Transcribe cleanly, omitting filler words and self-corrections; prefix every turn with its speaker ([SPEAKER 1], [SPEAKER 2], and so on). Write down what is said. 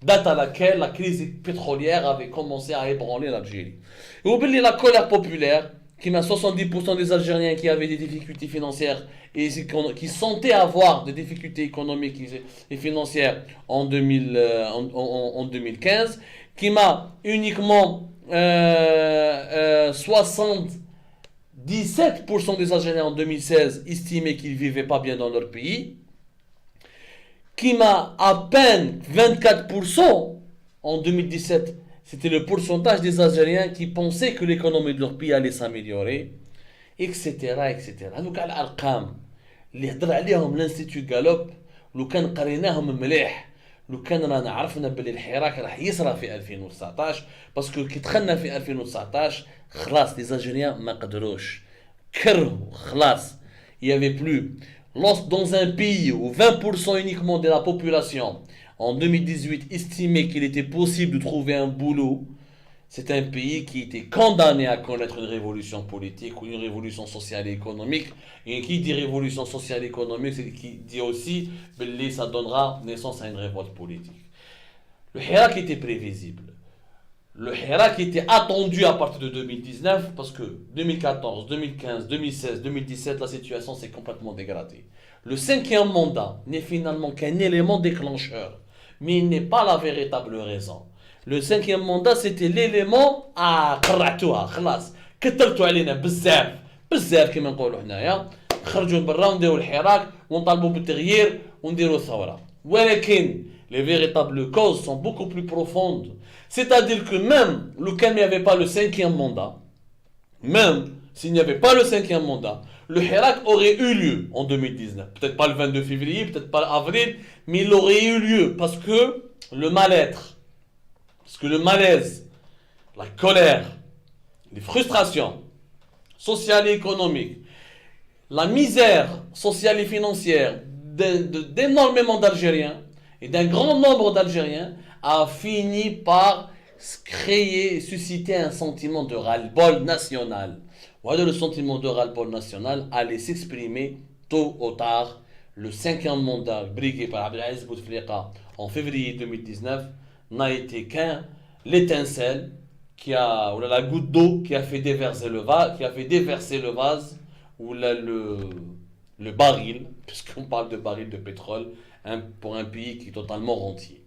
[SPEAKER 1] date à laquelle la crise pétrolière avait commencé à ébranler l'Algérie. Et oubliez la colère populaire, qui m'a 70% des Algériens qui avaient des difficultés financières et qui sentaient avoir des difficultés économiques et financières en, 2000, en 2015, qui m'a uniquement 77% des Algériens en 2016 estimaient qu'ils ne vivaient pas bien dans leur pays, qui m'a à peine 24% en 2017. C'était le pourcentage des Algériens qui pensaient que l'économie de leur pays allait s'améliorer, etc. etc. هذوك على الارقام اللي هضر عليهم l'Institut Gallup. لو كان قريناهم مليح، لو كان رانا عرفنا باللي الحراك راح يصرى في 2019، باسكو كي دخلنا في 2019 خلاص لي زالجيريان ما قدروش، كرهوا خلاص. Il y avait plus. Dans un pays où 20% uniquement de la population en 2018 estimait qu'il était possible de trouver un boulot, c'est un pays qui était condamné à connaître une révolution politique ou une révolution sociale et économique. Et qui dit révolution sociale et économique, c'est qui dit aussi que ça donnera naissance à une révolte politique. Le Hirak était prévisible. Le Hirak était attendu à partir de 2019 parce que 2014, 2015, 2016, 2017, la situation s'est complètement dégradée. Le cinquième mandat n'est finalement qu'un élément déclencheur, mais il n'est pas la véritable raison. Le cinquième mandat, c'était l'élément قرعتوها خلاص كثرتوا علينا بزاف كما نقولوا حنايا، خرجوا برا ونديروا الحراك ونطالبوا بالتغيير ونديروا الثوره. ولكن les véritables causes sont beaucoup plus profondes. C'est-à-dire que même le n'y avait pas le cinquième mandat, même s'il n'y avait pas le cinquième mandat, le Hirak aurait eu lieu en 2019. Peut-être pas le 22 février, peut-être pas l'avril, mais il aurait eu lieu parce que le mal-être, parce que le malaise, la colère, les frustrations sociales et économiques, la misère sociale et financière d'énormément d'Algériens et d'un grand nombre d'Algériens a fini par créer et susciter un sentiment de ras-le-bol national. Le sentiment de ras-le-bol national allait s'exprimer tôt ou tard. Le cinquième mandat brigué par Abdelaziz Bouteflika en février 2019 n'a été qu'un l'étincelle ou la goutte d'eau qui a fait déverser le vase, ou le baril, puisqu'on parle de baril de pétrole, pour un pays qui est totalement rentier.